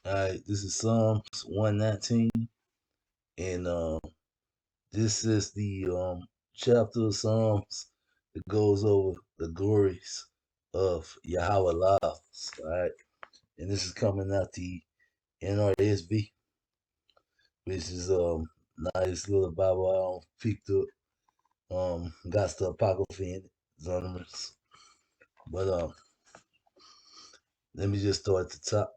All right, this is Psalms 119, and this is the chapter of Psalms that goes over the glories of Yahweh Laws. All right, and this is coming out the NRSV, which is nice little Bible I picked up. Got the apocrypha in it, Zonomers. But let me just start at the top.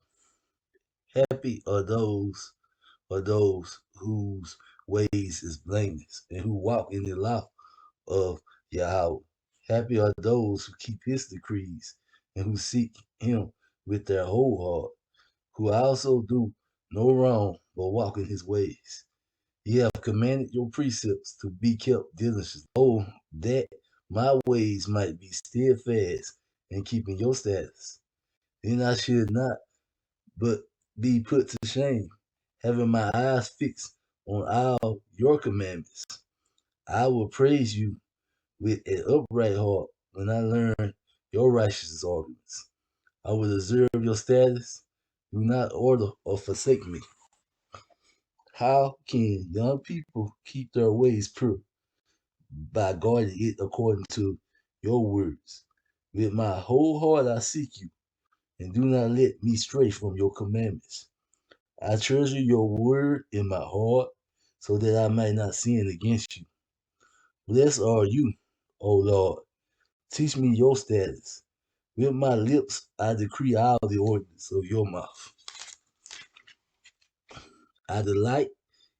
Happy are those whose ways is blameless and who walk in the law of Yahweh. Happy are those who keep his decrees and who seek him with their whole heart, who also do no wrong but walk in his ways. Ye have commanded your precepts to be kept diligently. Oh, that my ways might be steadfast in keeping your status. Then I should not but be put to shame, having my eyes fixed on all your commandments. I will praise you with an upright heart when I learn your righteous arguments. I will observe your status. Do not order or forsake me. How can young people keep their ways pure? By guarding it according to your words. With my whole heart I seek you, and do not let me stray from your commandments. I treasure your word in my heart, so that I might not sin against you. Blessed are you, O Lord. Teach me your status. With my lips I decree all the ordinance of your mouth. I delight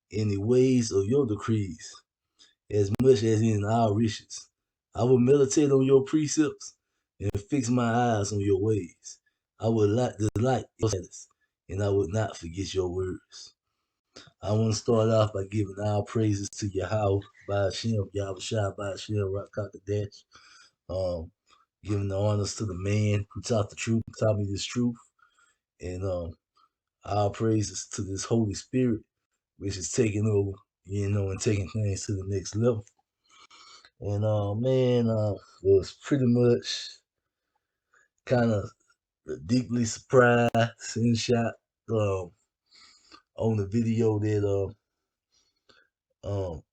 in the ways of your decrees, as much as in our riches. I will meditate on your precepts and fix my eyes on your ways. I will delight in your status, and I will not forget your words. I want to start off by giving all praises to Yahweh by Hashem, Yahweh Shai by Hashem, Rakakadash. Giving the honors to the man who taught the truth, taught me this truth. And all praises to this Holy Spirit, which is taking over, and taking things to the next level. And was pretty much kind of deeply surprised and shocked on the video that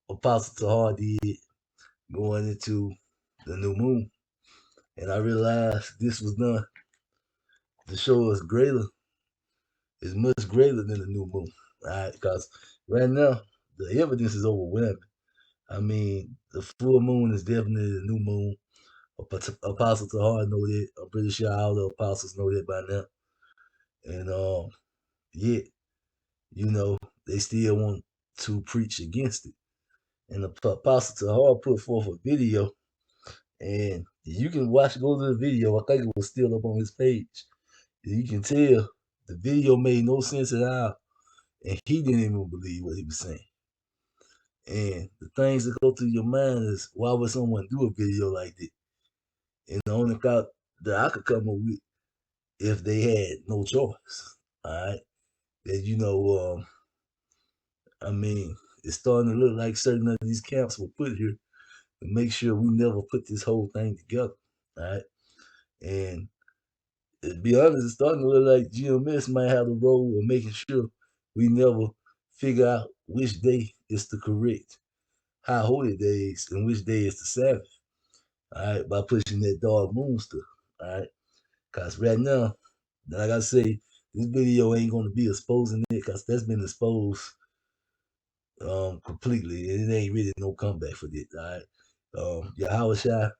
Apostle Tahar did going into the new moon. And I realized this was done to show us is much greater than the new moon. All right, because right now the evidence is overwhelming. I mean, the full moon is definitely the new moon. Apostle Tahar know that. I'm pretty sure all the apostles know that by now. And yet, they still want to preach against it. And the Apostle Tahar put forth a video, and you can go to the video. I think it was still up on his page. You can tell the video made no sense at all, and he didn't even believe what he was saying. And the things that go through your mind is, why would someone do a video like that? And the only thought that I could come up with, if they had no choice, all right, that I mean, it's starting to look like certain of these camps were put here to make sure we never put this whole thing together, all right. And to be honest, it's starting to look like GMS might have the role of making sure we never figure out which day is the correct high holy days and which day is the Sabbath. All right, by pushing that dark moon stuff. All right, because right now, like I say, this video ain't gonna be exposing it because that's been exposed completely. And it ain't really no comeback for this. All right, Yahweh Shai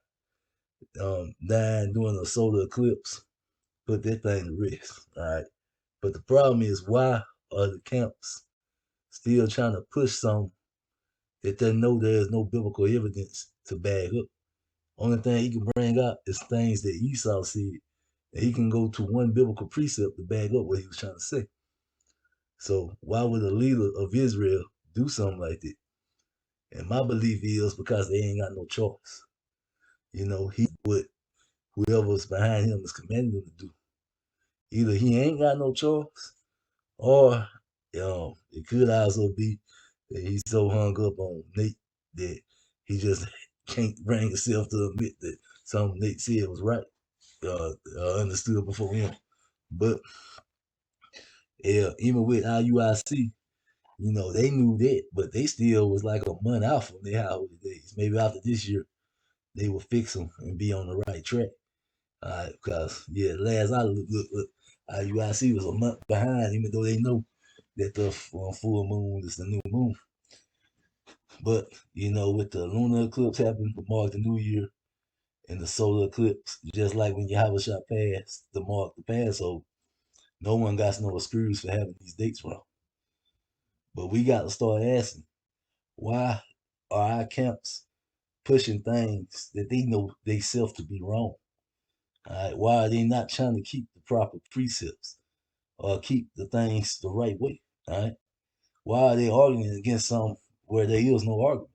dying during a solar eclipse put that thing to rest. All right, but the problem is, why are the camps still trying to push something that they know there is no biblical evidence to back up? Only thing he can bring up is things that Esau said. And he can go to one biblical precept to back up what he was trying to say. So why would a leader of Israel do something like that? And my belief is because they ain't got no choice. He what whoever's behind him is commanding him to do. Either he ain't got no choice, or it could also be that he's so hung up on Nate that he just can't bring himself to admit that something Nate said was right, understood before him. But Yeah, even with IUIC, they knew that, but they still was like a month out from their holidays. Maybe after this year, they will fix them and be on the right track. All right, because last I look, IUIC was a month behind, even though they know that the full moon is the new moon. But with the lunar eclipse happening to mark the new year and the solar eclipse, just like when Yahweh passed to mark the Passover, no one got no excuse for having these dates wrong. But we got to start asking, why are our camps pushing things that they know they self to be wrong? All right, why are they not trying to keep the proper precepts or keep the things the right way? All right, why are they arguing against something where there is no argument?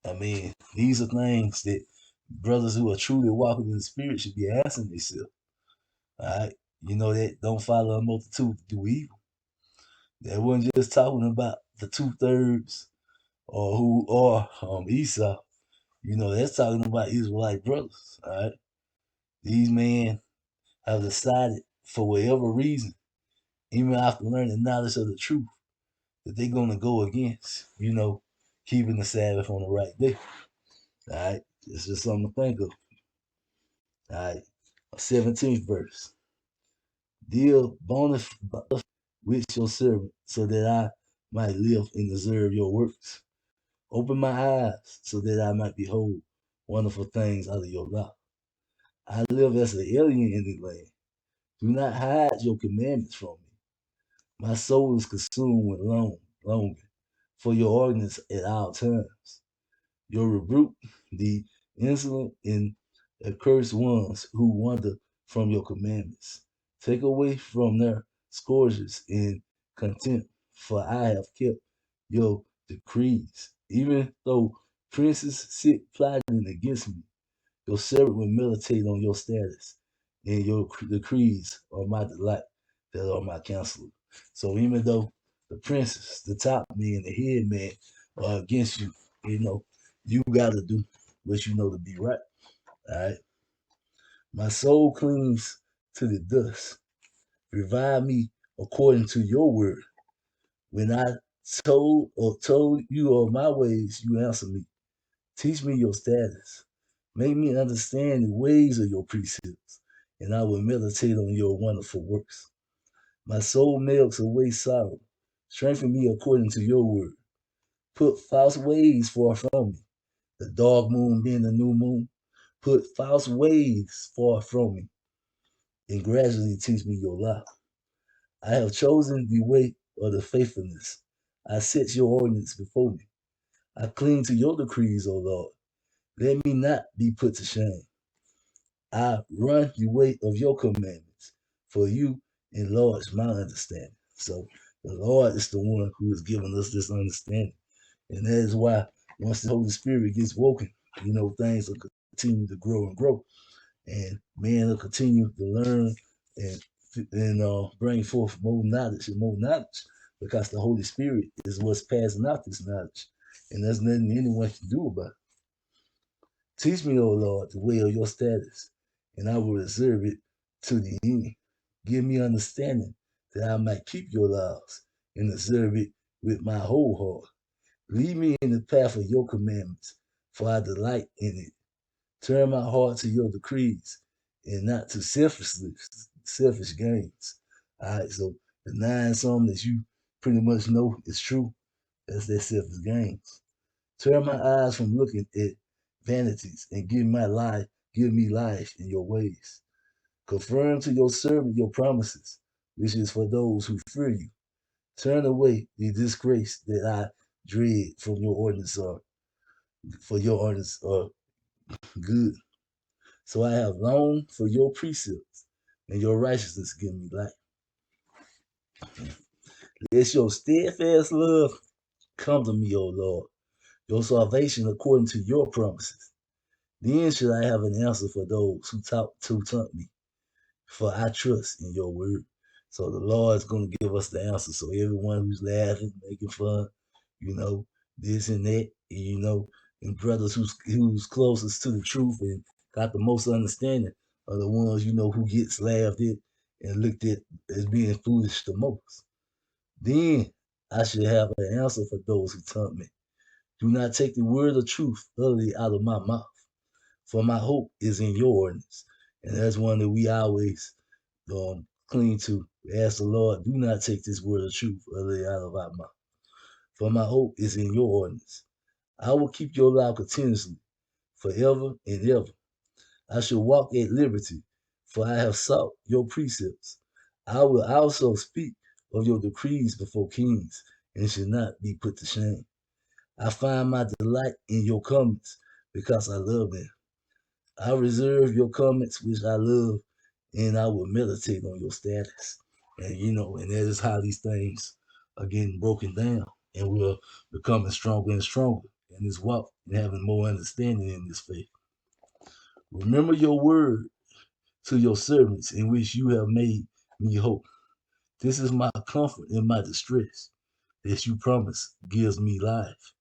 I mean, these are things that brothers who are truly walking in the spirit should be asking themselves. All right, that don't follow a multitude to do evil. That wasn't just talking about the 2/3 or who are Esau. That's talking about Israelite brothers. All right, these men have decided for whatever reason, even after learning knowledge of the truth, that they're gonna go against, keeping the Sabbath on the right day. All right, it's just something to think of. All right, 17th verse. Deal bonus with your servant, so that I might live and observe your works. Open my eyes, so that I might behold wonderful things out of your law. I live as an alien in the land. Do not hide your commandments from me. My soul is consumed with longing for your ordinance at all times. Your rebuke, the insolent and accursed ones who wander from your commandments. Take away from their scourges in contempt, for I have kept your decrees. Even though princes sit plotting against me, your servant will meditate on your status, and your decrees are my delight, that are my counselor. So even though the princes, the top man, the head man are against you, you got to do what you know to be right. All right. My soul clings to the dust. Revive me according to your word. When I told you of my ways, you answer me. Teach me your status. Make me understand the ways of your precepts, and I will meditate on your wonderful works. My soul melts away sorrow. Strengthen me according to your word. Put false ways far from me. The dark moon being the new moon. Put false ways far from me, and gradually teach me your law. I have chosen the way of the faithfulness. I set your ordinance before me. I cling to your decrees, O Lord. Let me not be put to shame. I run the way of your commandments, for you enlarge my understanding. So the Lord is the one who has given us this understanding. And that is why once the Holy Spirit gets woken, things will continue to grow and grow. And man will continue to learn and bring forth more knowledge and more knowledge, because the Holy Spirit is what's passing out this knowledge. And there's nothing anyone can do about it. Teach me, O Lord, the way of your status, and I will observe it to the end. Give me understanding, that I might keep your laws and observe it with my whole heart. Lead me in the path of your commandments, for I delight in it. Turn my heart to your decrees, and not to selfish gains. All right, so the 9 something that you pretty much know is true, that's their selfish gains. Turn my eyes from looking at vanities, and give me life in your ways. Confirm to your servant your promises, which is for those who fear you. Turn away the disgrace that I dread from your ordinance, for your ordinance are good. So I have longed for your precepts, and your righteousness give me life. Let your steadfast love come to me, O Lord, your salvation according to your promises. Then should I have an answer for those who taunt me, for I trust in your word. So the Lord is going to give us the answer. So everyone who's laughing, making fun, this and that, and brothers who's closest to the truth and got the most understanding are the ones, who gets laughed at and looked at as being foolish the most. Then I should have an answer for those who taunt me. Do not take the word of truth utterly out of my mouth, for my hope is in your ordinance. And that's one that we always cling to. We ask the Lord, do not take this word of truth utterly out of our mouth, for my hope is in your ordinance. I will keep your law continuously, forever and ever. I shall walk at liberty, for I have sought your precepts. I will also speak of your decrees before kings, and shall not be put to shame. I find my delight in your comments, because I love them. I reserve your comments, which I love, and I will meditate on your status. And and that is how these things are getting broken down, and we're becoming stronger and stronger in this walk and having more understanding in this faith. Remember your word to your servants, in which you have made me hope. This is my comfort in my distress, that you promise gives me life.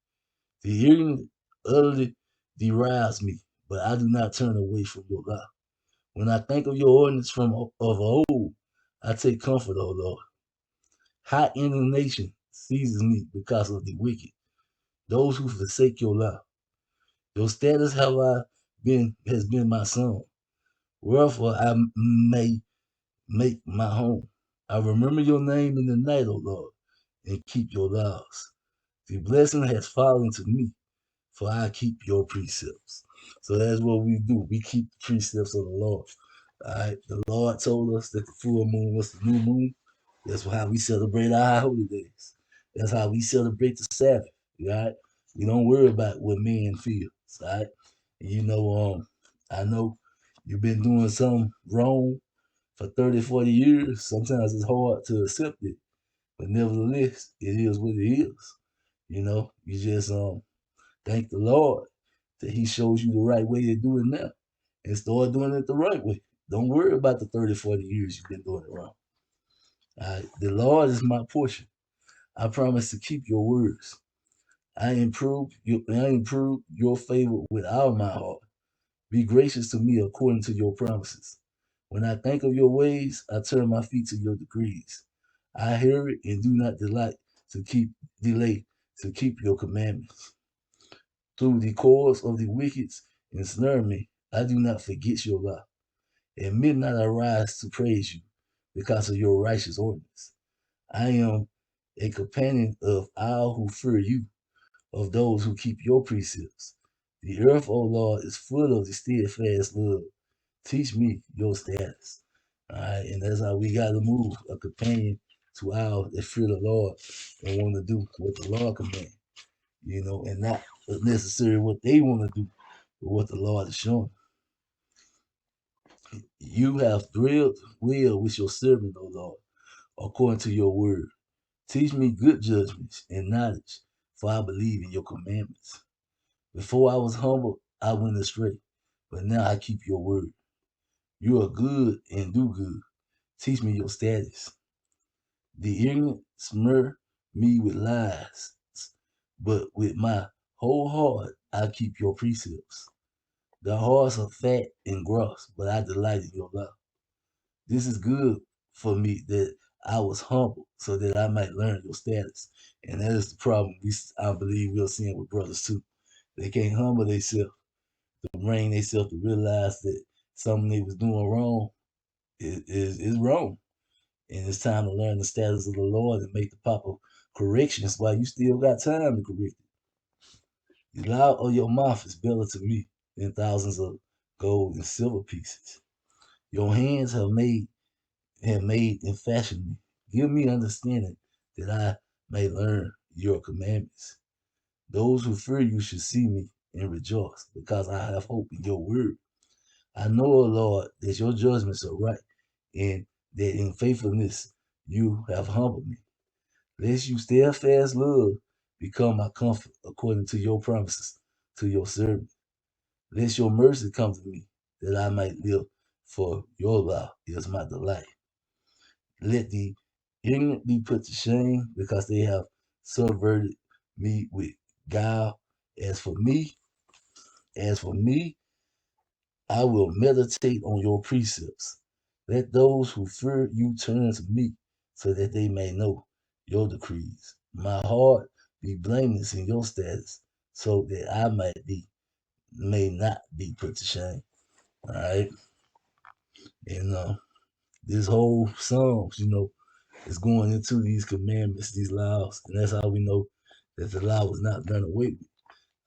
The ignorant utterly derides me, but I do not turn away from your law. When I think of your ordinance from of old, I take comfort, O Lord. Hot indignation seizes me because of the wicked, those who forsake your law. Your status has been my song, wherefore I may make my home. I remember your name in the night, O Lord, and keep your laws. The blessing has fallen to me, for I keep your precepts. So that's what we do. We keep the precepts of the Lord. All right. The Lord told us that the full moon was the new moon. That's how we celebrate our high holy days. That's how we celebrate the Sabbath. Right? We don't worry about what man feels. Right? And I know you've been doing something wrong for 30, 40 years. Sometimes it's hard to accept it. But nevertheless, it is what it is. You just thank the Lord that He shows you the right way to do it now and start doing it the right way. Don't worry about the 30, 40 years you've been doing it wrong. The Lord is my portion. I promise to keep your words. I improve your favor with all my heart. Be gracious to me according to your promises. When I think of your ways, I turn my feet to your decrees. I hear it and do not delay to keep your commandments. Through the cords of the wicked ensnare me, I do not forget your law. At midnight I rise to praise you because of your righteous ordinance. I am a companion of all who fear you, of those who keep your precepts. The earth, O Lord, is full of the steadfast love. Teach me your status. All right, and that's how we got to move, a companion to all that fear the Lord and want to do what the Lord commands, and not necessarily what they want to do, but what the Lord is showing. You have thrilled well with your servant, O Lord, according to your word. Teach me good judgments and knowledge, for I believe in your commandments. Before I was humble, I went astray, but now I keep your word. You are good and do good. Teach me your status. The ignorant smear me with lies, but with my whole heart I keep your precepts. The hearts are fat and gross, but I delight in your law. This is good for me that I was humble so that I might learn your status. And that is the problem I believe we're seeing with brothers too. They can't humble themselves to bring themselves to realize that something they was doing wrong is wrong. And it's time to learn the status of the Lord and make the proper corrections while you still got time to correct it. The law of your mouth is better to me than thousands of gold and silver pieces. Your hands have made and fashioned me. Give me understanding that I may learn your commandments. Those who fear you should see me and rejoice, because I have hope in your word. I know, O Lord, that your judgments are right, and that in faithfulness you have humbled me. Let you steadfast love become my comfort according to your promises to your servant. Let your mercy come to me, that I might live, for your law is my delight. Let the ignorant be put to shame, because they have subverted me with guile. As for me, as for me, I will meditate on your precepts. Let those who fear you turn to me, so that they may know your decrees. My heart be blameless in your status, so that I may not be put to shame. All right. And this whole Psalms, is going into these commandments, these laws, and that's how we know that the law was not done away with.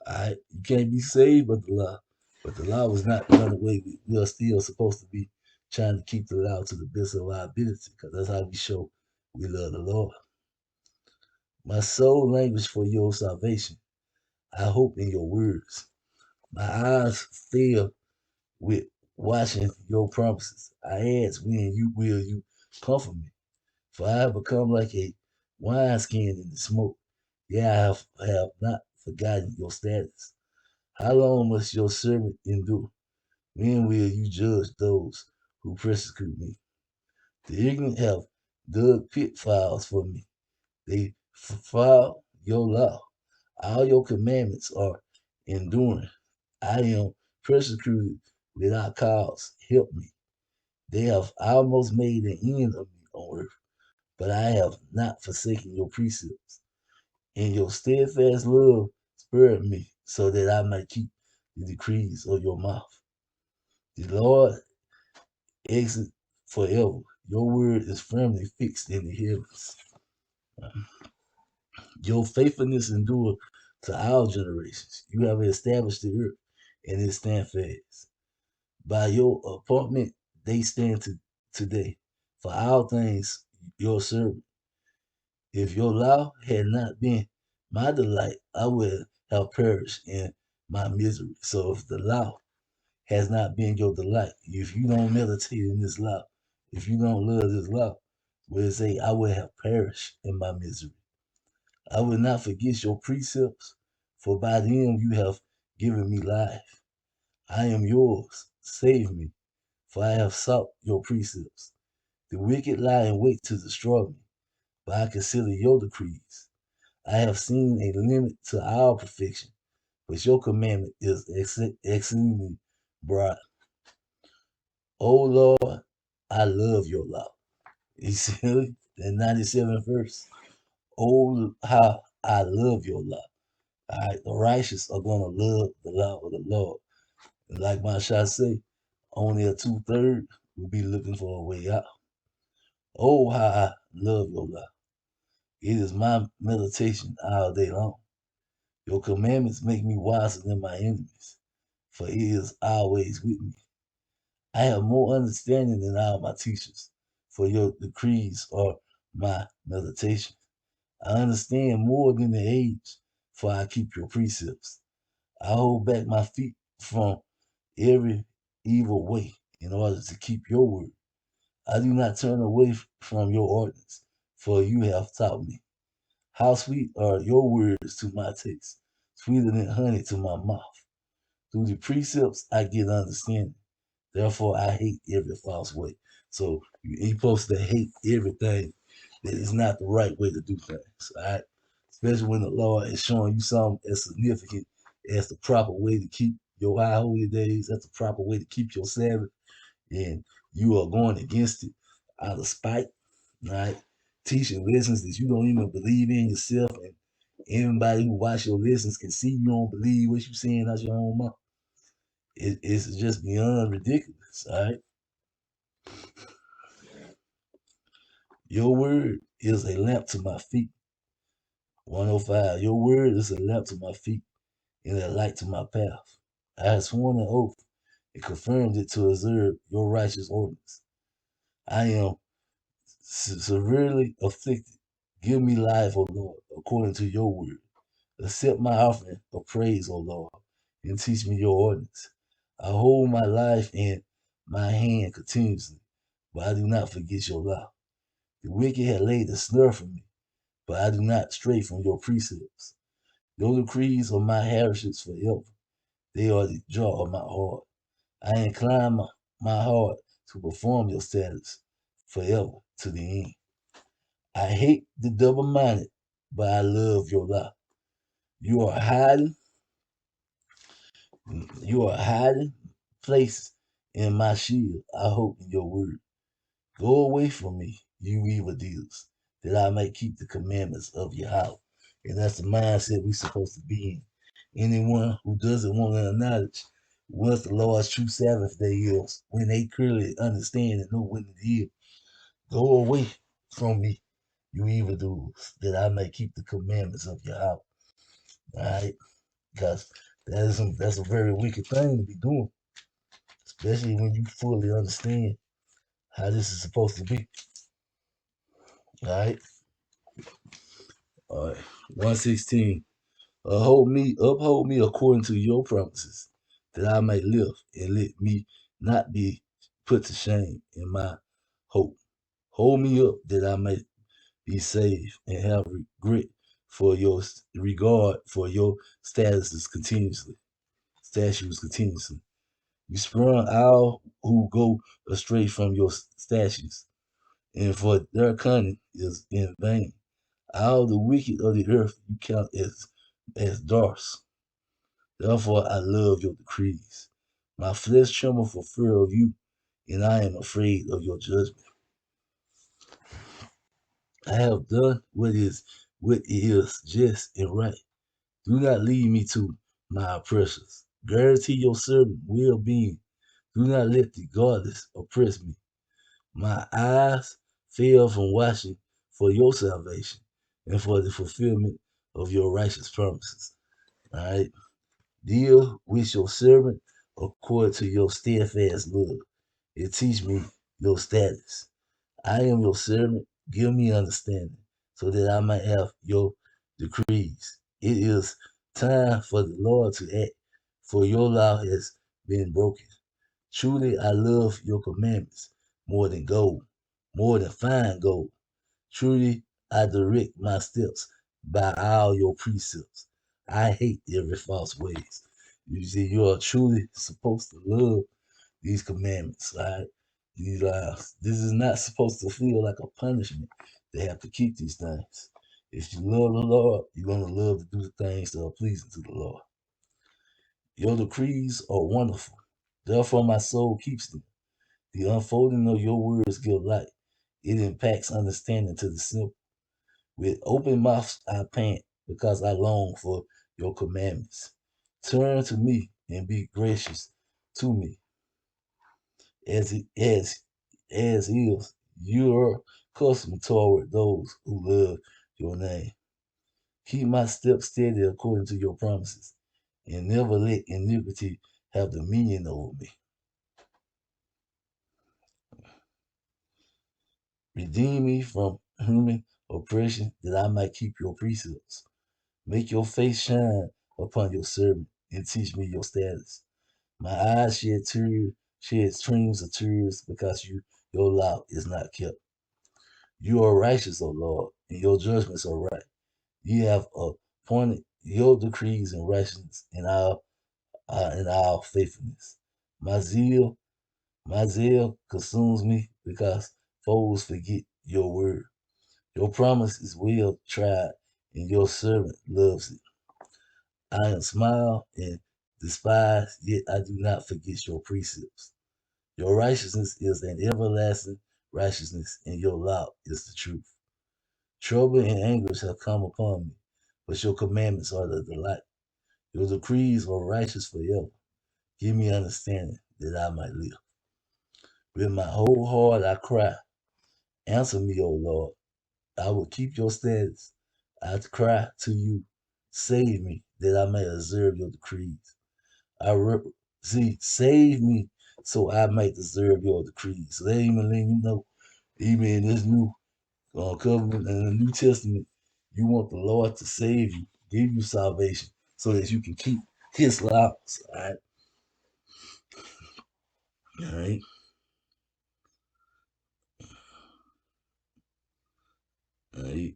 All right, you can't be saved by the law, but the law was not done away with. We are still supposed to be trying to keep the law to the best of our ability, because that's how we show we love the Lord. My soul languish for your salvation. I hope in your words. My eyes fill with watching your promises. I ask when you comfort me. For I have become like a wineskin in the smoke. Yeah, I have not forgotten your status. How long must your servant endure? When will you judge those who persecute me? The ignorant have dug pitfalls for me. They follow your law. All your commandments are enduring. I am persecuted without cause. Help me. They have almost made an end of me on earth, but I have not forsaken your precepts. And your steadfast love spared me, so that I might keep the decrees of your mouth. The Lord exit forever. Your word is firmly fixed in the heavens. Your faithfulness endure to all generations. You have established the earth, and it stand fast. By your appointment, they stand today. For all things, your servant. If your law had not been my delight, I would have perished in my misery. So if the law has not been your delight, if you don't meditate in this law, if you don't love this law, will it say, I would have perished in my misery. I will not forget your precepts, for by them you have given me life. I am yours. Save me, for I have sought your precepts. The wicked lie in wait to destroy me, but I consider your decrees. I have seen a limit to our perfection, but your commandment is exceedingly broad. Oh Lord, I love your law. You see the 97th verse. Oh, how I love your law. All right, the righteous are going to love the law of the Lord. And like my shot say, only a 2/3 will be looking for a way out. Oh, how I love your law. It is my meditation all day long. Your commandments make me wiser than my enemies, for it is always with me. I have more understanding than all my teachers, for your decrees are my meditation. I understand more than the age, for I keep your precepts. I hold back my feet from every evil way in order to keep your word. I do not turn away from your ordinance, for you have taught me. How sweet are your words to my taste, sweeter than honey to my mouth. Through the precepts I get understanding. Therefore I hate every false way. So you're supposed to hate everything that is not the right way to do things. All right. Especially when the Lord is showing you something as significant as the proper way to keep your high holy days, that's the proper way to keep your Sabbath, and you are going against it out of spite, right? Teaching lessons that you don't even believe in yourself, and anybody who watch your lessons can see you don't believe what you're saying out your own mouth. It's just beyond ridiculous, all right? Your word is a lamp to my feet. 105. Your word is a lamp to my feet and a light to my path. I have sworn an oath and confirmed it to observe your righteous ordinance. I am severely afflicted. Give me life, O Lord, according to your word. Accept my offering of praise, O Lord, and teach me your ordinance. I hold my life in my hand continuously, but I do not forget your law. The wicked had laid a snare for me, but I do not stray from your precepts. Your decrees are my heritage forever. They are the joy of my heart. I incline my heart to perform your statutes forever to the end. I hate the double minded, but I love your law. You are hiding, you are hiding places in my shield. I hope in your word. Go away from me, you evildoers, that I may keep the commandments of your house. And that's the mindset we're supposed to be in. Anyone who doesn't want to acknowledge what the Lord's true Sabbath day is, when they clearly understand and know what it is, go away from me, you evildoers, that I may keep the commandments of your house. All right? Because that's a very wicked thing to be doing, especially when you fully understand how this is supposed to be. All right? All right. 116. Uphold me according to your promises, that I may live, and let me not be put to shame in my hope. Hold me up that I may be saved and have regard for your statutes continuously. You spurn all who go astray from your statutes, and for their cunning is in vain. All the wicked of the earth you count as darts. Therefore I love your decrees. My flesh trembles for fear of you, and I am afraid of your judgment. I have done what is just and right. Do not lead me to my oppressors. Guarantee your servant well-being. Do not let the godless oppress me. My eyes fail from watching for your salvation and for the fulfillment of your righteous promises. All right. Deal with your servant according to your steadfast love and teach me your status. I am your servant. Give me understanding so that I might have your decrees. It is time for the Lord to act, for your law has been broken. Truly, I love your commandments more than gold, more than fine gold. Truly, I direct my steps by all your precepts. I hate every false ways. You see, you are truly supposed to love these commandments, right? These lives. This is not supposed to feel like a punishment. They have to keep these things. If you love the Lord, you're going to love to do the things that are pleasing to the Lord. Your decrees are wonderful. Therefore, my soul keeps them. The unfolding of your words give light. It impacts understanding to the simple. With open mouth I pant because I long for your commandments. Turn to me and be gracious to me, as it as is your custom toward those who love your name. Keep my steps steady according to your promises, and never let iniquity have dominion over me. Redeem me from human oppression, that I might keep your precepts. Make your face shine upon your servant, and teach me your status. My eyes shed streams of tears, because your law is not kept. You are righteous, O Lord, and your judgments are right. You have appointed your decrees in righteousness and our faithfulness. My zeal, my zeal consumes me, because foes forget your word. Your promise is well tried, and your servant loves it. I am smiled and despised, yet I do not forget your precepts. Your righteousness is an everlasting righteousness, and your law is the truth. Trouble and anguish have come upon me, but your commandments are the delight. Your decrees are righteous forever. Give me understanding that I might live. With my whole heart I cry, answer me, O Lord. I will keep your status. I cry to you, save me, that I may observe your decrees. Save me so I might deserve your decrees. So they even letting you know, even in this new covenant and the New Testament, you want the Lord to save you, give you salvation, so that you can keep His laws. All right. All right.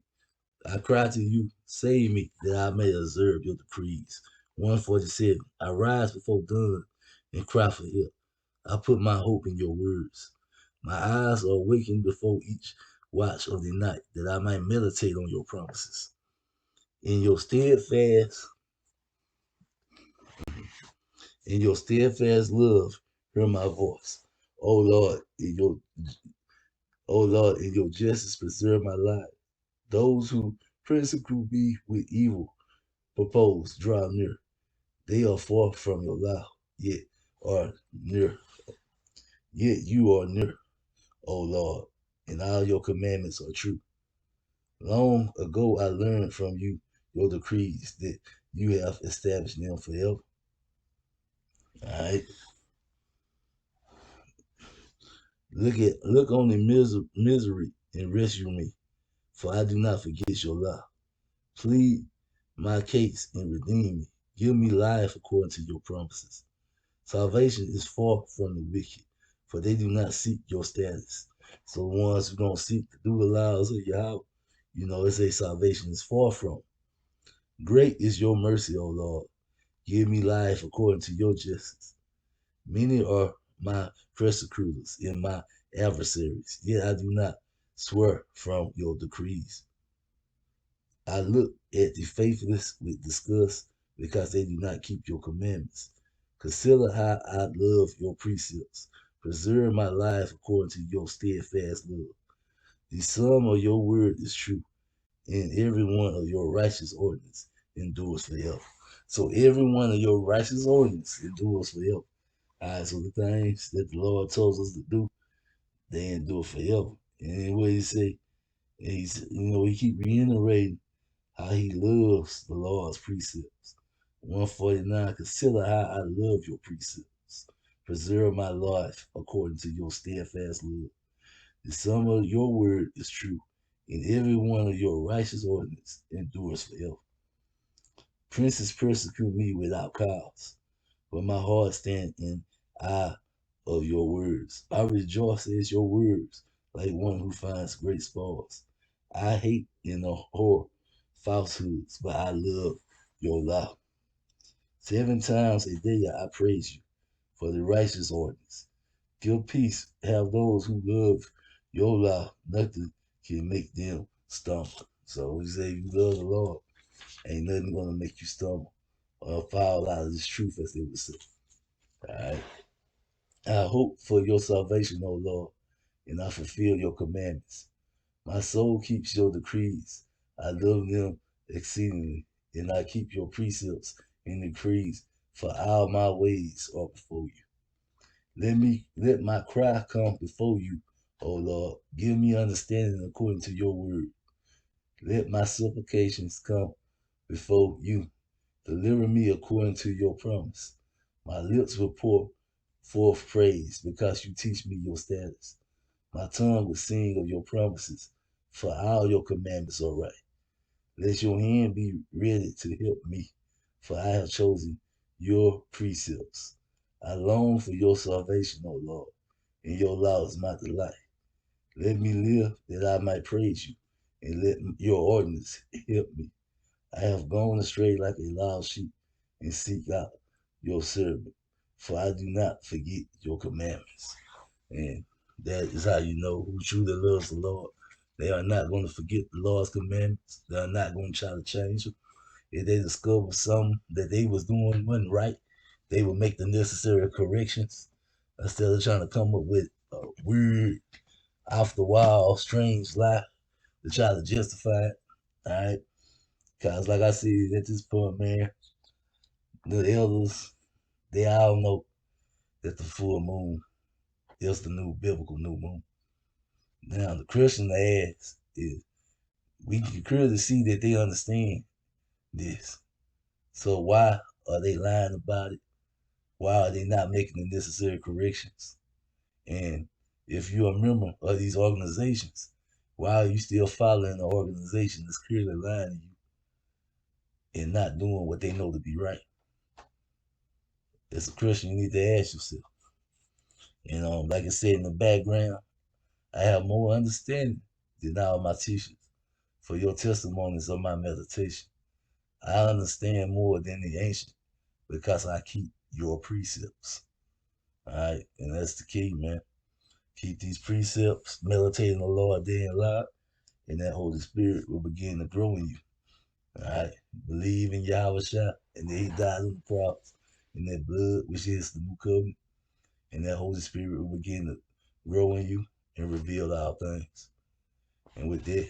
I cry to you, save me, that I may observe your decrees. 147. I rise before dawn and cry for help. I put my hope in your words. My eyes are awakened before each watch of the night, that I might meditate on your promises. In your steadfast, in your steadfast love, hear my voice. Oh Lord, O Lord, in your justice preserve my life. Those who persecute me with evil propose, draw near. They are far from your law, yet are near. Yet you are near, O Lord, and all your commandments are true. Long ago I learned from you your decrees that you have established them forever. All right. Look on the misery and rescue me, for I do not forget your law. Plead my case and redeem me. Give me life according to your promises. Salvation is far from the wicked, for they do not seek your status. So the ones who don't seek to do the laws of Yahweh, it say salvation is far from. Great is your mercy, O Lord. Give me life according to your justice. Many are my persecutors and my adversaries, yet I do not swear from your decrees. I look at the faithless with disgust because they do not keep your commandments. Consider how I love your precepts. Preserve my life according to your steadfast love. The sum of your word is true, and every one of your righteous ordinance endures forever. So every one of your righteous ordinance endures forever. All right, so the things that the Lord tells us to do, they endure forever. And what he say, he keep reiterating how he loves the Lord's precepts. 149, consider how I love your precepts. Preserve my life according to your steadfast love. The sum of your word is true, and every one of your righteous ordinance endures forever. Princes persecute me without cause, but my heart stands in awe of your words. I rejoice at your words, like one who finds great spoils. I hate and abhor falsehoods, but I love your law. 7 times a day I praise you for the righteous ordinance. Give peace, have those who love your law. Nothing can make them stumble. So we say you love the Lord, ain't nothing gonna make you stumble or fall out of this truth, as they would say. All right. I hope for your salvation, O Lord, and I fulfill your commandments. My soul keeps your decrees. I love them exceedingly, and I keep your precepts and decrees, for all my ways are before you. Let my cry come before you, O Lord. Give me understanding according to your word. Let my supplications come before you. Deliver me according to your promise. My lips will pour forth praise because you teach me your status. My tongue will sing of your promises, for all your commandments are right. Let your hand be ready to help me, for I have chosen your precepts. I long for your salvation, O Lord, and your law is my delight. Let me live that I might praise you, and let your ordinance help me. I have gone astray like a lost sheep, and seek out your servant, for I do not forget your commandments. And that is how you know who truly loves the Lord. They are not going to forget the Lord's commandments. They are not going to try to change them. If they discover something that they was doing wasn't right, they will make the necessary corrections instead of trying to come up with a weird, off the wall, strange lie to try to justify it. All right. Because, like I said, at this point, man, the elders, they all know that the full moon is the new biblical new moon. Now, the question to ask is we can clearly see that they understand this. So, why are they lying about it? Why are they not making the necessary corrections? And if you're a member of these organizations, why are you still following an organization that's clearly lying to you and not doing what they know to be right? It's a question you need to ask yourself. Like I said in the background, I have more understanding than all my teachers. For your testimonies of my meditation, I understand more than the ancient because I keep your precepts. All right, and that's the key, man. Keep these precepts, meditate on the Lord day and night, and that Holy Spirit will begin to grow in you. All right, believe in Yahweh Shah, and that He died on the cross, and that blood, which is the new covenant, and that Holy Spirit will begin to grow in you, and revealed all things. And with that,